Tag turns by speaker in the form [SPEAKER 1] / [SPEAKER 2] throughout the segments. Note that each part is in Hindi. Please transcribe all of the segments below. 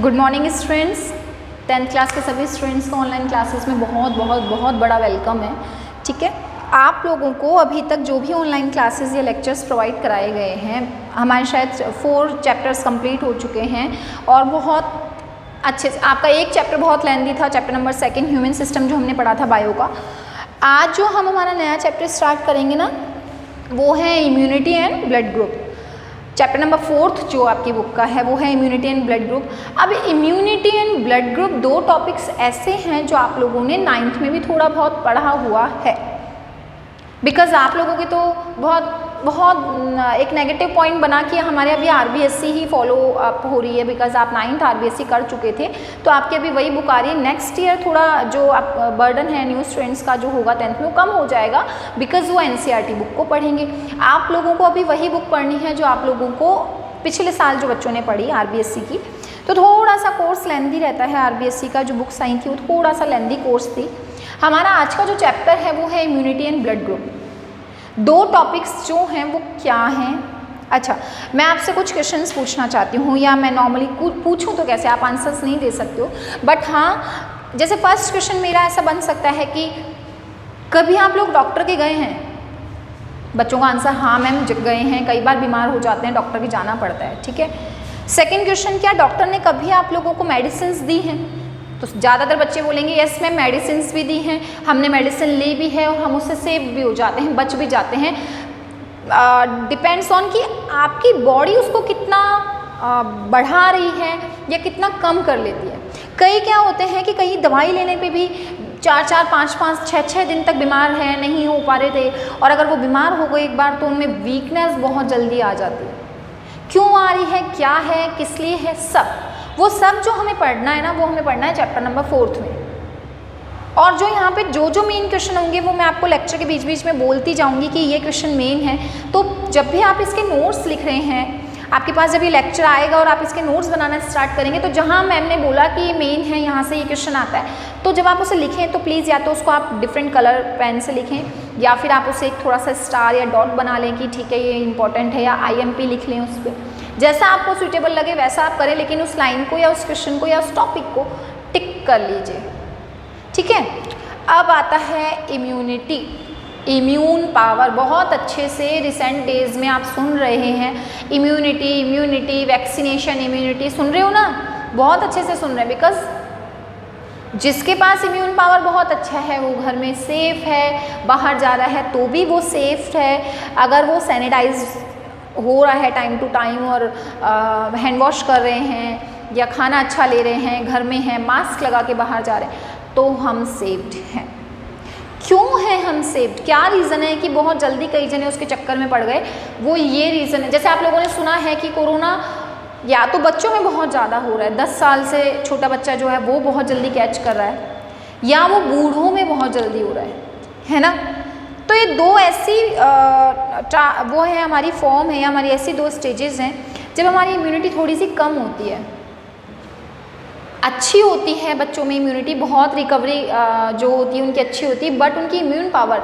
[SPEAKER 1] Good morning students. 10th class के सभी स्टूडेंट्स को ऑनलाइन क्लासेस में बहुत बहुत बहुत बड़ा वेलकम है। ठीक है, आप लोगों को अभी तक जो भी ऑनलाइन क्लासेस या लेक्चर्स प्रोवाइड कराए गए हैं, हमारे शायद 4 चैप्टर्स कंप्लीट हो चुके हैं और बहुत अच्छे से आपका एक चैप्टर बहुत लेंदी था, चैप्टर नंबर 2 ह्यूमन सिस्टम जो हमने पढ़ा था बायो का। आज जो हम हमारा नया चैप्टर स्टार्ट करेंगे ना, वो है immunity and blood group. Chapter number 4 जो आपकी बुक का है वो है इम्यूनिटी एंड ब्लड ग्रुप। अब immunity and blood group 2 topics ऐसे हैं जो आप लोगों ने 9th में भी थोड़ा बहुत पढ़ा हुआ है। बिकॉज आप लोगों की तो बहुत एक नेगेटिव पॉइंट बना कि हमारे अभी आरबीएससी ही फॉलो अप हो रही है, बिकॉज आप 9th आरबीएससी कर चुके थे तो आपकी अभी वही बुक आ रही है। नेक्स्ट ईयर थोड़ा जो आप बर्डन है न्यू स्टूडेंट्स का जो होगा 10th में वो कम हो जाएगा, बिकॉज वो एनसीईआरटी बुक को पढ़ेंगे। आप लोगों को अभी वही बुक पढ़नी है जो आप लोगों को पिछले साल जो बच्चों ने पढ़ी आरबीएससी की। तो थोड़ा सा कोर्स लेंदी रहता है, आरबीएससी का जो बुक्स आई थी वो थोड़ा सा लेंदी कोर्स थी। हमारा आज का जो चैप्टर है वो है immunity and blood group. 2 topics जो हैं वो क्या हैं? अच्छा, मैं आपसे कुछ क्वेश्चंस पूछना चाहती हूँ, या मैं नॉर्मली पूछूँ तो कैसे, आप आंसर्स नहीं दे सकते हो, बट हाँ जैसे फर्स्ट क्वेश्चन मेरा ऐसा बन सकता है कि कभी आप लोग डॉक्टर के गए हैं? बच्चों का आंसर हाँ मैम गए हैं, कई बार बीमार हो जाते हैं, डॉक्टर भी जाना पड़ता है। ठीक है, सेकेंड क्वेश्चन, क्या डॉक्टर ने कभी आप लोगों को मेडिसिन दी हैं? तो ज़्यादातर बच्चे बोलेंगे यस मैम मेडिसिन भी दी हैं, हमने मेडिसिन ली भी है और हम उससे सेव भी हो जाते हैं, बच भी जाते हैं। डिपेंड्स ऑन कि आपकी बॉडी उसको कितना बढ़ा रही है या कितना कम कर लेती है। कई क्या होते हैं कि कई दवाई लेने पे भी 4-4, 5-5, 6-6 दिन तक बीमार है, नहीं हो पा रहे थे, और अगर वो बीमार हो गए एक बार तो उनमें वीकनेस बहुत जल्दी आ जाती है। क्यों आ रही है, क्या है, किस लिए है, वो सब जो हमें पढ़ना है ना, वो हमें पढ़ना है चैप्टर नंबर 4 में। और जो यहाँ पे जो मेन क्वेश्चन होंगे वो मैं आपको लेक्चर के बीच बीच में बोलती जाऊँगी कि ये क्वेश्चन मेन है। तो जब भी आप इसके नोट्स लिख रहे हैं, आपके पास जब ये लेक्चर आएगा और आप इसके नोट्स बनाना स्टार्ट करेंगे, तो जहाँ मैम ने बोला कि ये मेन है, यहाँ से ये क्वेश्चन आता है, तो जब आप उसे लिखें तो प्लीज़ या तो उसको आप डिफरेंट कलर पेन से लिखें, या फिर आप उसे एक थोड़ा सा स्टार या डॉट बना लें कि ठीक है ये इंपॉर्टेंट है, या IMP लिख लें उस पर। जैसा आपको सूटेबल लगे वैसा आप करें, लेकिन उस लाइन को या उस क्वेश्चन को या उस टॉपिक को टिक कर लीजिए। ठीक है, अब आता है इम्यूनिटी, इम्यून पावर। बहुत अच्छे से रिसेंट डेज में आप सुन रहे हैं इम्यूनिटी, वैक्सीनेशन, इम्यूनिटी सुन रहे हो ना, बहुत अच्छे से सुन रहे हैं। बिकॉज जिसके पास इम्यून पावर बहुत अच्छा है वो घर में सेफ है, बाहर जा रहा है तो भी वो सेफ है, अगर वो सैनिटाइज हो रहा है टाइम टू टाइम और हैंड वॉश कर रहे हैं या खाना अच्छा ले रहे हैं, घर में हैं, मास्क लगा के बाहर जा रहे हैं, तो हम सेफ्ड हैं। क्यों है हम सेफ्ड? क्या रीज़न है कि बहुत जल्दी कई जने उसके चक्कर में पड़ गए? वो ये रीज़न है, जैसे आप लोगों ने सुना है कि कोरोना या तो बच्चों में बहुत ज़्यादा हो रहा है, 10 साल से छोटा बच्चा जो है वो बहुत जल्दी कैच कर रहा है, या वो बूढ़ों में बहुत जल्दी हो रहा है ना। तो ये 2 ऐसी वो है हमारी फॉर्म है, हमारी ऐसी 2 स्टेजेस हैं जब हमारी इम्यूनिटी थोड़ी सी कम होती है। अच्छी होती है बच्चों में इम्यूनिटी, बहुत रिकवरी जो होती है उनकी अच्छी होती है, बट उनकी इम्यून पावर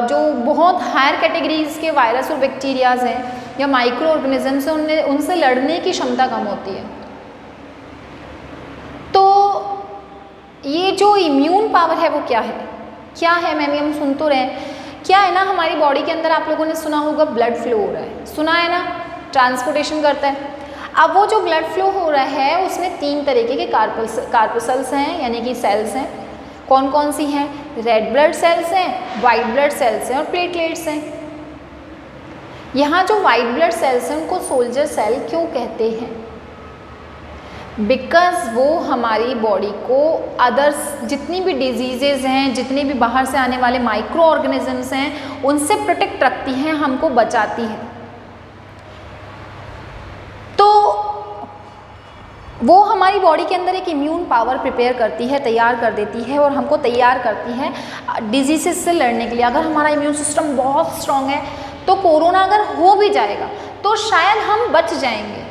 [SPEAKER 1] जो बहुत हायर कैटेगरीज के वायरस और बैक्टीरियाज हैं या माइक्रो ऑर्गेनिजम्स हैं, उनसे लड़ने की क्षमता कम होती है। तो ये जो इम्यून पावर है वो क्या है मैम? हम सुन तो रहे हैं, क्या है ना, हमारी बॉडी के अंदर आप लोगों ने सुना होगा ब्लड फ्लो हो रहा है, सुना है ना, ट्रांसपोर्टेशन करता है। अब वो जो ब्लड फ्लो हो रहा है उसमें 3 तरीके के कार्पसल्स हैं, यानी कि सेल्स हैं। कौन कौन सी हैं? रेड ब्लड सेल्स हैं, वाइट ब्लड सेल्स हैं और प्लेटलेट्स हैं। यहाँ जो वाइट ब्लड सेल्स हैं उनको सोल्जर सेल क्यों कहते हैं? बिकॉज वो हमारी बॉडी को अदर्स जितनी भी डिजीजेज हैं, जितने भी बाहर से आने वाले माइक्रो ऑर्गेनिजम्स हैं, उनसे प्रोटेक्ट रखती हैं, हमको बचाती है। तो वो हमारी बॉडी के अंदर एक इम्यून पावर प्रिपेयर करती है, तैयार कर देती है और हमको तैयार करती है डिजीजेस से लड़ने के लिए। अगर हमारा इम्यून सिस्टम बहुत स्ट्रांग है तो कोरोना अगर हो भी जाएगा तो शायद हम बच जाएंगे,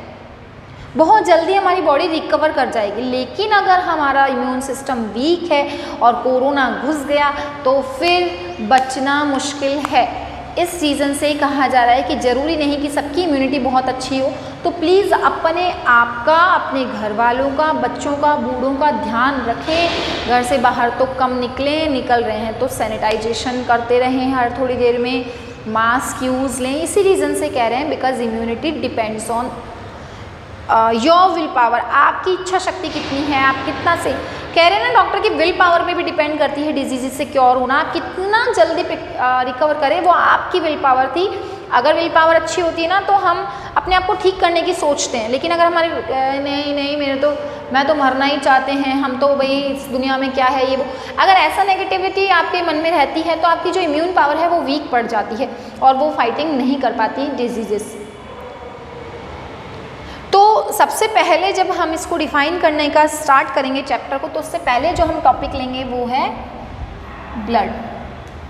[SPEAKER 1] बहुत जल्दी हमारी बॉडी रिकवर कर जाएगी। लेकिन अगर हमारा इम्यून सिस्टम वीक है और कोरोना घुस गया तो फिर बचना मुश्किल है। इस रीज़न से कहा जा रहा है कि ज़रूरी नहीं कि सबकी इम्यूनिटी बहुत अच्छी हो, तो प्लीज़ अपने आप का, अपने घर वालों का, बच्चों का, बूढ़ों का ध्यान रखें। घर से बाहर तो कम निकलें, निकल रहे हैं तो सैनिटाइजेशन करते रहें, हर थोड़ी देर में मास्क यूज़ लें। इसी रीज़न से कह रहे हैं because immunity depends on your will power. आपकी इच्छा शक्ति कितनी है, आप कितना से कह रहे हैं ना डॉक्टर की विल पावर पे भी डिपेंड करती है डिजीज़ से क्योर होना। आप कितना जल्दी रिकवर करें वो आपकी विल पावर थी। अगर विल पावर अच्छी होती है ना तो हम अपने आप को ठीक करने की सोचते हैं, लेकिन अगर हमारी नहीं नहीं मैं तो मरना ही चाहते हैं, हम तो भाई इस दुनिया में क्या है ये वो, अगर ऐसा नेगेटिविटी आपके मन में रहती है तो आपकी जो इम्यून पावर है वो वीक पड़ जाती है और वो फाइटिंग नहीं कर पाती डिजीजेस। तो सबसे पहले जब हम इसको डिफाइन करने का स्टार्ट करेंगे चैप्टर को, तो उससे पहले जो हम टॉपिक लेंगे वो है ब्लड।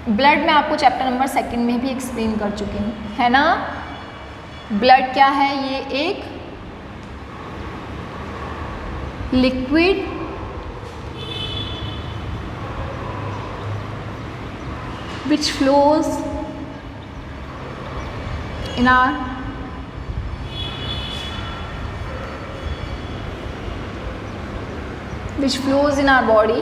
[SPEAKER 1] ब्लड मैं आपको चैप्टर नंबर 2 में भी एक्सप्लेन कर चुकी हूँ, है ना। ब्लड क्या है, ये एक liquid which flows in our body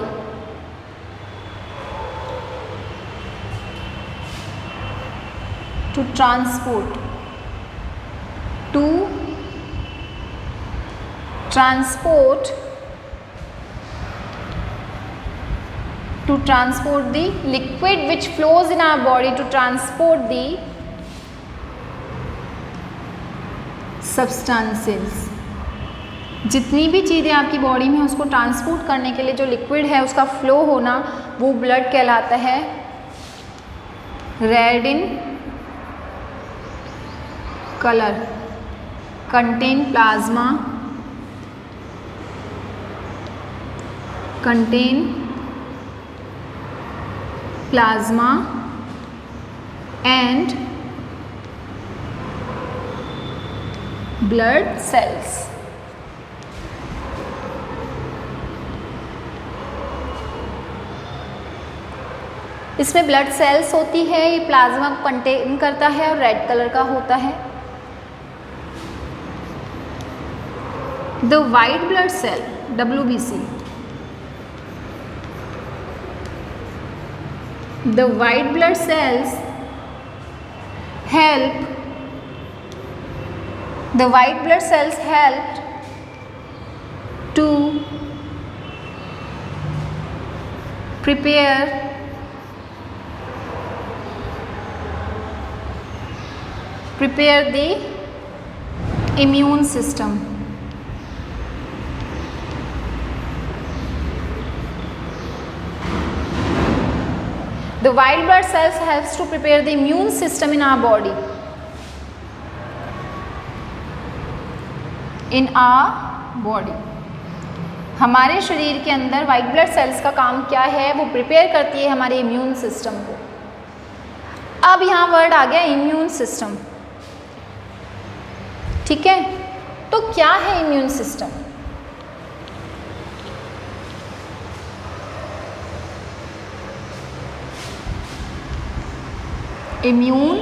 [SPEAKER 1] to transport the liquid which flows in our body to transport the substances। जितनी भी चीज़ें आपकी बॉडी में उसको ट्रांसपोर्ट करने के लिए जो लिक्विड है उसका फ्लो होना वो ब्लड कहलाता है। Red in colour, contain plasma, and blood cells। इसमें ब्लड सेल्स होती है, ये प्लाज्मा को कंटेन करता है और रेड कलर का होता है। The white blood cell WBC, the white blood cells help to prepare the immune system। The white blood cells helps to prepare the immune system in our body, हमारे शरीर के अंदर वाइट ब्लड सेल्स का काम क्या है, वो प्रिपेयर करती है हमारे इम्यून सिस्टम को। अब यहाँ वर्ड आ गया इम्यून सिस्टम, ठीक है। तो क्या है immune system? immune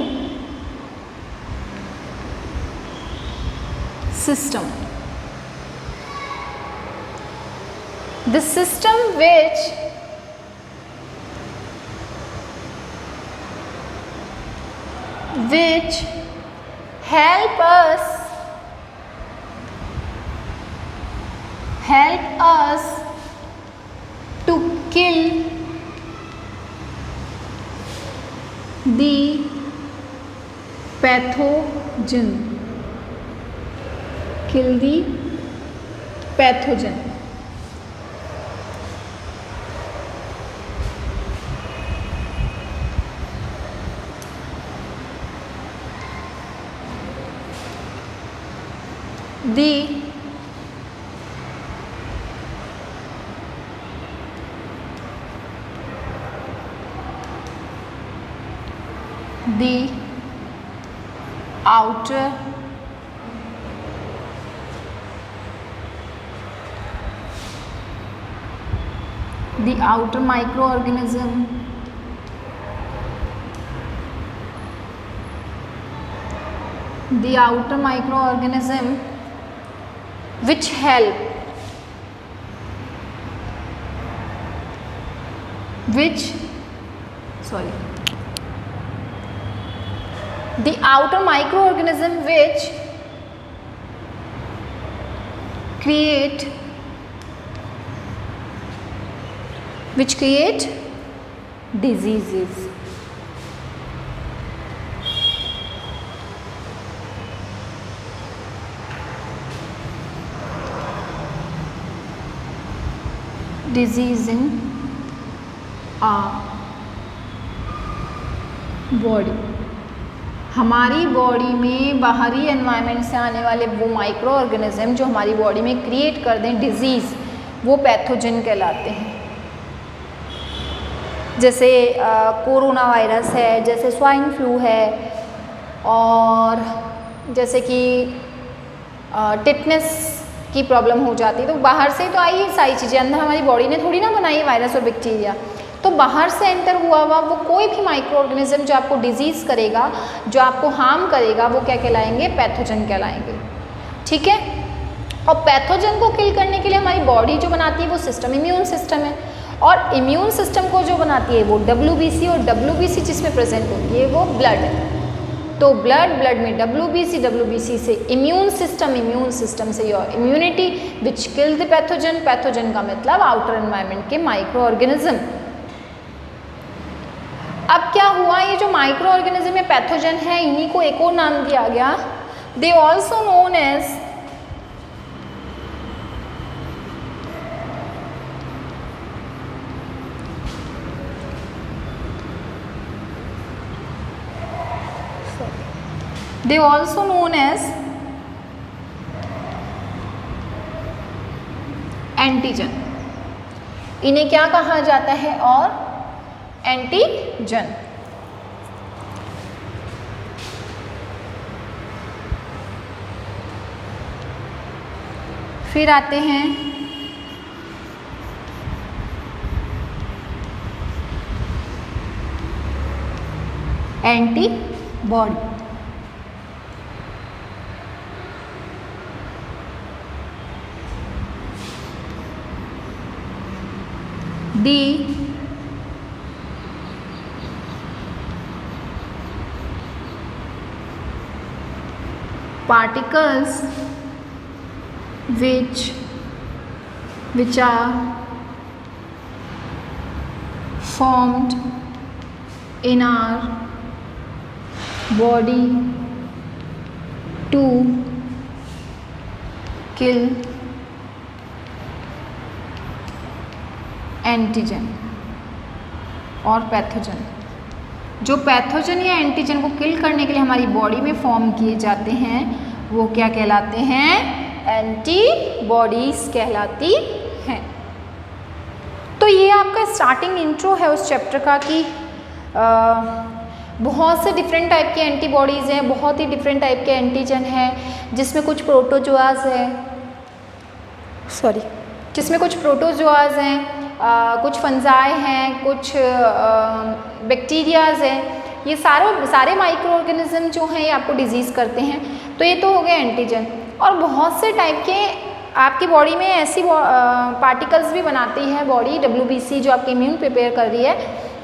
[SPEAKER 1] system, the system which help us to kill the pathogen, the outer microorganism the outer microorganism which help the outer microorganism which create diseases. Disease in our body, हमारी बॉडी में बाहरी एनवायरनमेंट से आने वाले वो माइक्रो ऑर्गेनिज्म जो हमारी बॉडी में क्रिएट कर दें डिजीज़, वो पैथोजन कहलाते हैं। जैसे कोरोना वायरस है, जैसे स्वाइन फ्लू है, और जैसे कि टिटनेस की प्रॉब्लम हो जाती है, तो बाहर से तो आई सारी चीज़ें, अंदर हमारी बॉडी ने थोड़ी ना बनाई है वायरस और बैक्टीरिया, तो बाहर से एंटर हुआ वो कोई भी माइक्रो ऑर्गेनिज्म जो आपको डिजीज़ करेगा, जो आपको हार्म करेगा, वो क्या कहलाएंगे? पैथोजन कहलाएंगे। ठीक है। और पैथोजन को किल करने के लिए हमारी बॉडी जो बनाती है वो सिस्टम इम्यून सिस्टम है, और इम्यून सिस्टम को जो बनाती है वो WBC, और WBC जिसमें प्रेजेंट होती है वो ब्लड है। तो ब्लड में WBC से इम्यून सिस्टम से your immunity which kill the pathogen का मतलब आउटर एनवायरनमेंट के माइक्रो ऑर्गेनिज्म। अब क्या हुआ, ये जो माइक्रो ऑर्गेनिज्म या पैथोजन है, इन्हीं को एक और नाम दिया गया, they also known as antigen. इन्हें क्या कहा जाता है? और एंटीजन। फिर आते हैं antibody. The particles which are formed in our body to kill antigen और पैथोजन। जो पैथोजन या एंटीजन को किल करने के लिए हमारी बॉडी में फॉर्म किए जाते हैं वो क्या कहलाते हैं? एंटीबॉडीज कहलाती हैं। तो ये आपका स्टार्टिंग इंट्रो है उस चैप्टर का कि बहुत से डिफरेंट टाइप के एंटीबॉडीज़ हैं, बहुत ही डिफरेंट टाइप के एंटीजन हैं, जिसमें कुछ प्रोटोजोआज हैं, कुछ फंजाई हैं, कुछ बैक्टीरियाज हैं। ये सारे माइक्रो ऑर्गेनिज्म जो हैं ये आपको डिजीज़ करते हैं। तो ये तो हो गए एंटीजन। और बहुत से टाइप के आपकी बॉडी में ऐसी पार्टिकल्स भी बनाती है बॉडी, WBC जो आपकी इम्यून प्रिपेयर कर रही है,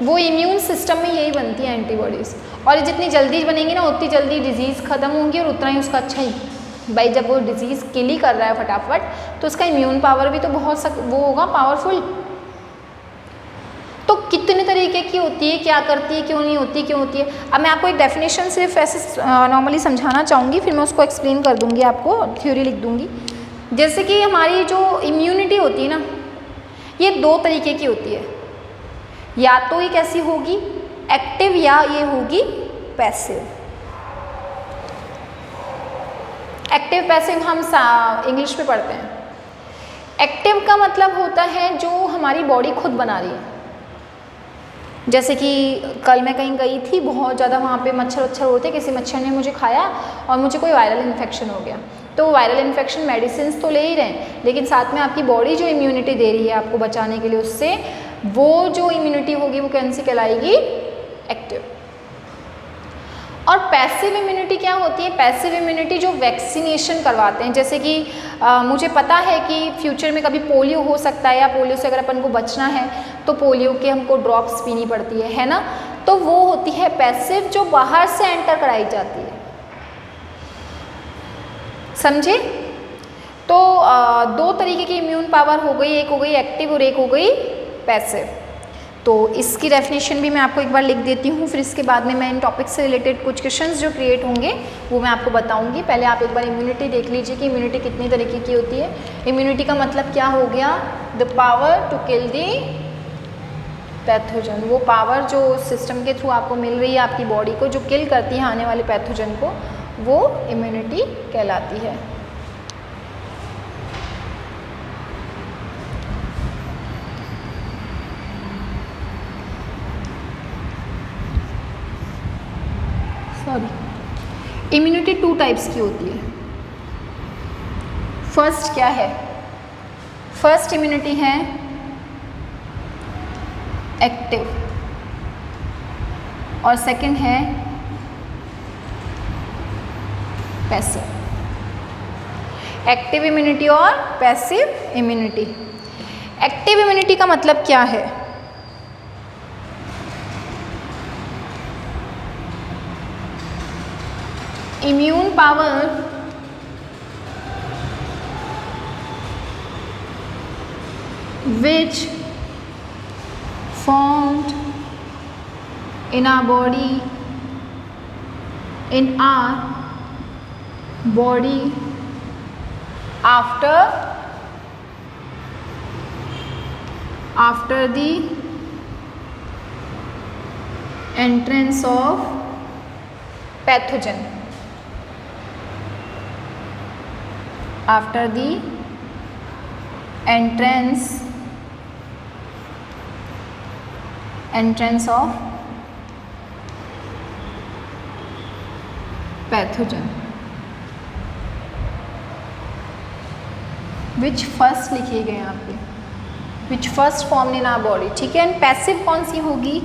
[SPEAKER 1] वो इम्यून सिस्टम में यही बनती है एंटीबॉडीज़। और ये जितनी जल्दी बनेंगी ना उतनी जल्दी डिजीज़ ख़त्म होंगी और उतना ही उसका अच्छा ही। भाई जब वो डिजीज़ किल ही कर रहा है फटाफट, तो उसका इम्यून पावर भी तो बहुत वो होगा, पावरफुल। तो कितने तरीके की होती है, क्या करती है, क्यों नहीं होती, क्यों होती है। अब मैं आपको एक डेफिनेशन सिर्फ ऐसे नॉर्मली समझाना चाहूँगी, फिर मैं उसको एक्सप्लेन कर दूँगी, आपको थ्योरी लिख दूँगी। जैसे कि हमारी जो इम्यूनिटी होती है ना, ये दो तरीके की होती है। या तो ये कैसी होगी? एक्टिव, या ये होगी पैसिव। एक्टिव पैसिव हम इंग्लिश में पढ़ते हैं। एक्टिव का मतलब होता है जो हमारी बॉडी खुद बना रही है। जैसे कि कल मैं कहीं गई थी, बहुत ज़्यादा वहाँ पे मच्छर होते, किसी मच्छर ने मुझे खाया और मुझे कोई वायरल इन्फेक्शन हो गया। तो वायरल इन्फेक्शन मेडिसिन तो ले ही रहे हैं, लेकिन साथ में आपकी बॉडी जो इम्यूनिटी दे रही है आपको बचाने के लिए, उससे वो जो इम्यूनिटी होगी वो कौन सी कहलाएगी? एक्टिव। और पैसिव इम्यूनिटी क्या होती है? पैसिव इम्यूनिटी जो वैक्सीनेशन करवाते हैं, जैसे कि मुझे पता है कि फ्यूचर में कभी पोलियो हो सकता है, या पोलियो से अगर अपन को बचना है तो पोलियो के हमको ड्रॉप्स पीनी पड़ती है ना, तो वो होती है पैसिव, जो बाहर से एंटर कराई जाती है। समझे? तो दो तरीके की इम्यून पावर हो गई, एक हो गई एक्टिव और एक हो गई पैसिव। तो इसकी डेफिनेशन भी मैं आपको एक बार लिख देती हूँ, फिर इसके बाद में मैं इन टॉपिक से रिलेटेड कुछ क्वेश्चंस जो क्रिएट होंगे वो मैं आपको बताऊँगी। पहले आप एक बार इम्यूनिटी देख लीजिए कि इम्यूनिटी कितनी तरीके की होती है। इम्यूनिटी का मतलब क्या हो गया? The power to kill the pathogen. वो पावर जो सिस्टम के थ्रू आपको मिल रही है आपकी बॉडी को, जो किल करती है आने वाले पैथोजन को, वो इम्यूनिटी कहलाती है। सॉरी, इम्यूनिटी 2 टाइप्स की होती है। फर्स्ट क्या है? फर्स्ट इम्यूनिटी है एक्टिव और सेकंड है पैसिव। एक्टिव इम्यूनिटी और पैसिव इम्यूनिटी। एक्टिव इम्यूनिटी का मतलब क्या है? Immune power which formed in our body after the entrance of pathogen. After the entrance of pathogen, which first लिखिए गए यहाँ पे, which first formed in our body, ठीक है। एंड पैसिव कौन सी होगी?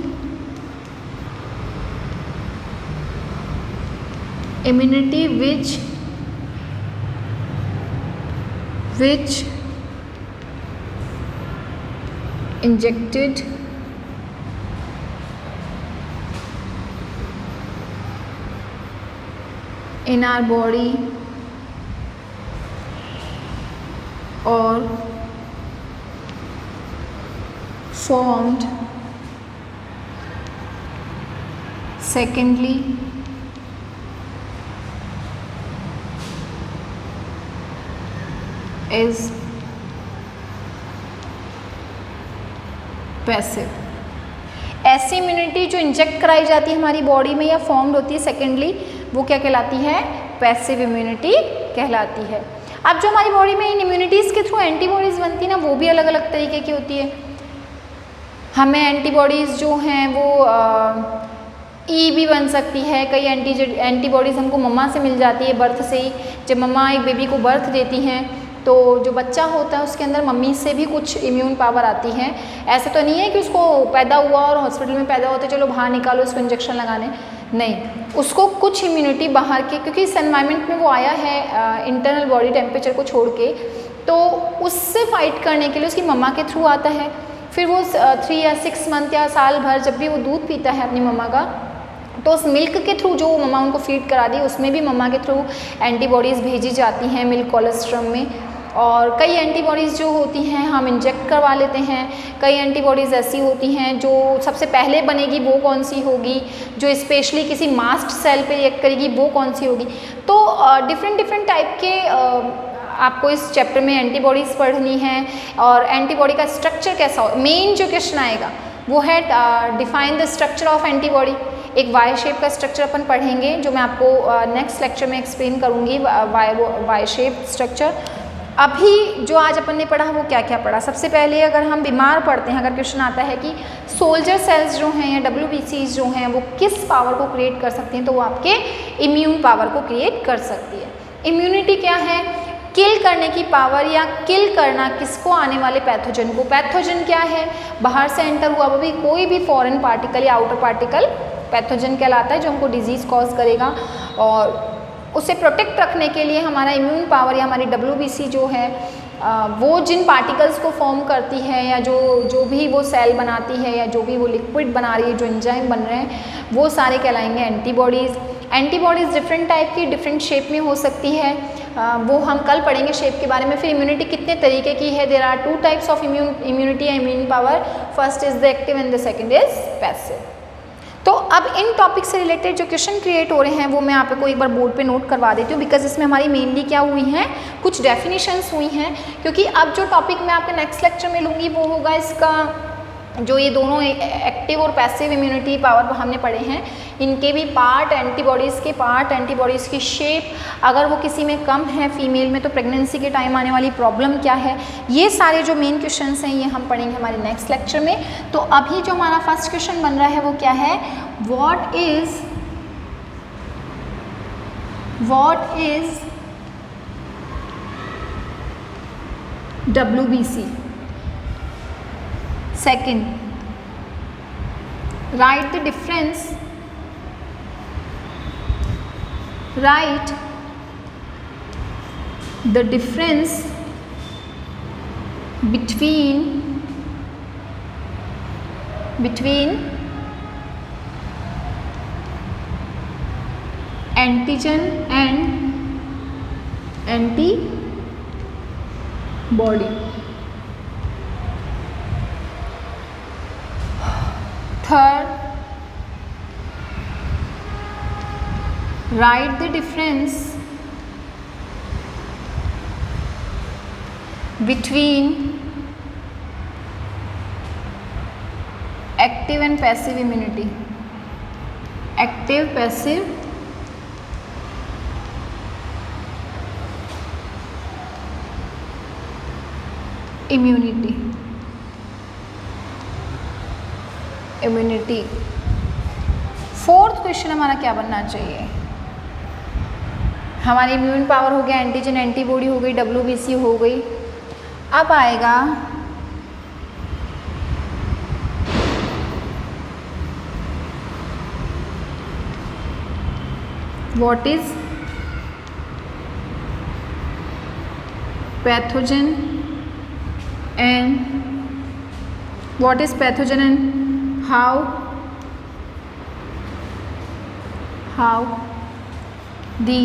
[SPEAKER 1] Immunity which injected in our body or formed secondly is passive. ऐसी इम्यूनिटी जो इंजेक्ट कराई जाती है हमारी बॉडी में या फॉर्म्ड होती है सेकेंडली, वो क्या कहलाती है? पैसिव इम्यूनिटी कहलाती है। अब जो हमारी बॉडी में इन इम्यूनिटीज़ के थ्रू एंटीबॉडीज़ बनती है ना, वो भी अलग अलग तरीके की होती है। हमें एंटीबॉडीज़ जो हैं वो ई भी बन सकती है। कई एंटीबॉडीज़ हमको मम्मा से मिल जाती है बर्थ से ही। जब मम्मा एक बेबी को बर्थ देती हैं तो जो बच्चा होता है उसके अंदर मम्मी से भी कुछ इम्यून पावर आती है। ऐसा तो नहीं है कि उसको पैदा हुआ और हॉस्पिटल में पैदा होते चलो बाहर निकालो इसको इंजेक्शन लगाने, नहीं, उसको कुछ इम्यूनिटी बाहर के, क्योंकि इस एनवायरनमेंट में वो आया है इंटरनल बॉडी टेम्परेचर को छोड़ के, तो उससे फाइट करने के लिए उसकी मम्मा के थ्रू आता है। फिर वो 3 या 6 मंथ या साल भर जब भी वो दूध पीता है अपनी मम्मा का, तो उस मिल्क के थ्रू जो मम्मा उनको फीड करा दी उसमें भी मम्मा के थ्रू एंटीबॉडीज़ भेजी जाती हैं मिल्क कोलेस्ट्रम में। और कई एंटीबॉडीज़ जो होती हैं हम इंजेक्ट करवा लेते हैं। कई एंटीबॉडीज़ ऐसी होती हैं जो सबसे पहले बनेगी वो कौन सी होगी, जो स्पेशली किसी मास्ट सेल पे रिएक्ट करेगी वो कौन सी होगी। तो डिफरेंट टाइप के आपको इस चैप्टर में एंटीबॉडीज़ पढ़नी है। और एंटीबॉडी का स्ट्रक्चर कैसा हो, मेन जो क्वेश्चन आएगा वो है define the structure of antibody. एक वाई शेप का स्ट्रक्चर अपन पढ़ेंगे जो मैं आपको नेक्स्ट लेक्चर में एक्सप्लेन करूँगी, वाई शेप स्ट्रक्चर। अभी जो आज अपन ने पढ़ा वो क्या क्या पढ़ा? सबसे पहले अगर हम बीमार पड़ते हैं, अगर क्वेश्चन आता है कि सोल्जर सेल्स जो हैं या WBCs जो हैं वो किस पावर को क्रिएट कर सकती हैं, तो वो आपके इम्यून पावर को क्रिएट कर सकती है। इम्यूनिटी क्या है? किल करने की पावर या किल करना किसको? आने वाले पैथोजन को। पैथोजन क्या है? बाहर से एंटर हुआ वो भी कोई भी फॉरेन पार्टिकल या आउटर पार्टिकल पैथोजन कहलाता है जो हमको डिजीज़ कॉज करेगा, और उसे प्रोटेक्ट रखने के लिए हमारा इम्यून पावर या हमारी WBC जो है वो जिन पार्टिकल्स को फॉर्म करती है या जो भी वो सेल बनाती है या जो भी वो लिक्विड बना रही है, जो एंजाइम बन रहे हैं, वो सारे कहलाएंगे एंटीबॉडीज़। एंटीबॉडीज़ डिफरेंट टाइप की डिफरेंट शेप में हो सकती है, वो हम कल पढ़ेंगे शेप के बारे में। फिर इम्यूनिटी कितने तरीके की है, there are 2 types of immunity या immune power, first is the active and the second is passive. तो अब इन टॉपिक से रिलेटेड जो क्वेश्चन क्रिएट हो रहे हैं वो मैं आप को एक बार बोर्ड पे नोट करवा देती हूँ, बिकॉज इसमें हमारी मेनली क्या हुई हैं, कुछ डेफिनेशंस हुई हैं, क्योंकि अब जो टॉपिक मैं आपके नेक्स्ट लेक्चर में लूँगी वो होगा इसका जो ये दोनों एक्टिव और पैसिव इम्यूनिटी पावर हमने पढ़े हैं, इनके भी पार्ट, एंटीबॉडीज़ के पार्ट, एंटीबॉडीज़ की शेप, अगर वो किसी में कम है फीमेल में तो प्रेगनेंसी के टाइम आने वाली प्रॉब्लम क्या है, ये सारे जो मेन क्वेश्चंस हैं ये हम पढ़ेंगे हमारे नेक्स्ट लेक्चर में। तो अभी जो हमारा फर्स्ट क्वेश्चन बन रहा है वो क्या है, what is WBC। Second, write the difference between antigen and antibody। Third, write the difference between active and passive immunity, active passive immunity। Fourth question हमारा क्या बनना चाहिए, हमारी इम्यून पावर हो गया, एंटीजन एंटीबॉडी हो गई, WBC हो गई। अब आएगा what is pathogen and how the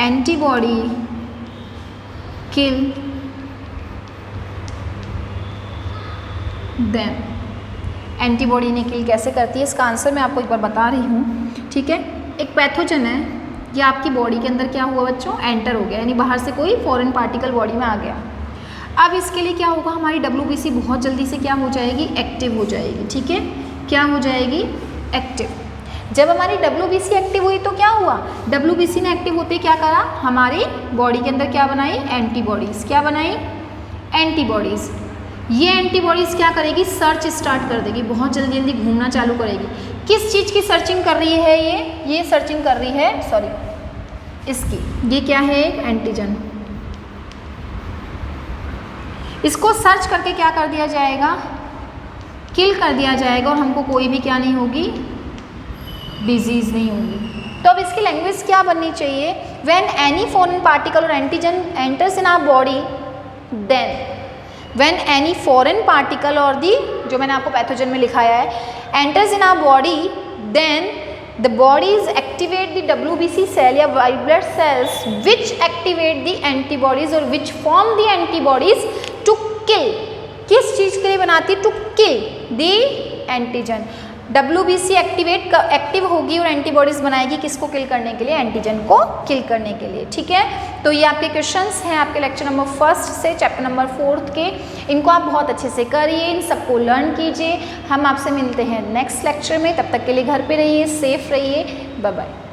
[SPEAKER 1] antibody kill them। Antibody ने किल कैसे करती है, इसका आंसर मैं आपको एक बार बता रही हूँ, ठीक है। एक पैथोजन है, ये आपकी बॉडी के अंदर क्या हुआ बच्चों, एंटर हो गया, यानी बाहर से कोई फॉरेन पार्टिकल बॉडी में आ गया। अब इसके लिए क्या होगा, हमारी WBC बहुत जल्दी से क्या हो जाएगी, एक्टिव हो जाएगी, ठीक है। क्या हो जाएगी, एक्टिव। जब हमारी WBC एक्टिव हुई तो क्या हुआ, WBC ने एक्टिव होते क्या करा, हमारी बॉडी के अंदर क्या बनाई, एंटीबॉडीज़। क्या बनाई, एंटीबॉडीज़। ये एंटीबॉडीज़ क्या करेगी, सर्च स्टार्ट कर देगी, बहुत जल्दी जल्दी घूमना चालू करेगी। किस चीज़ की सर्चिंग कर रही है, ये सर्चिंग कर रही है, सॉरी इसकी, ये क्या है, एंटीजन। इसको सर्च करके क्या कर दिया जाएगा, किल कर दिया जाएगा, और हमको कोई भी क्या नहीं होगी, डिजीज़ नहीं होगी। तो अब इसकी लैंग्वेज क्या बननी चाहिए, व्हेन एनी फॉरेन पार्टिकल और antigen enters in our body, then when any foreign particle और दी, जो मैंने आपको पैथोजन में लिखाया है, enters in our body, then the bodies activate the WBC cell या white blood cells which activate the antibodies और which form the antibodies to kill. किस चीज़ के लिए बनाती है, to kill the antigen. WBC active होगी और एंटीबॉडीज़ बनाएगी किसको किल करने के लिए, एंटीजन को किल करने के लिए, ठीक है। तो ये आपके क्वेश्चंस हैं आपके लेक्चर नंबर 1 से चैप्टर नंबर 4 के, इनको आप बहुत अच्छे से करिए, इन सबको लर्न कीजिए। हम आपसे मिलते हैं नेक्स्ट लेक्चर में, तब तक के लिए घर पे रहिए, सेफ रहिए, बाय बाय।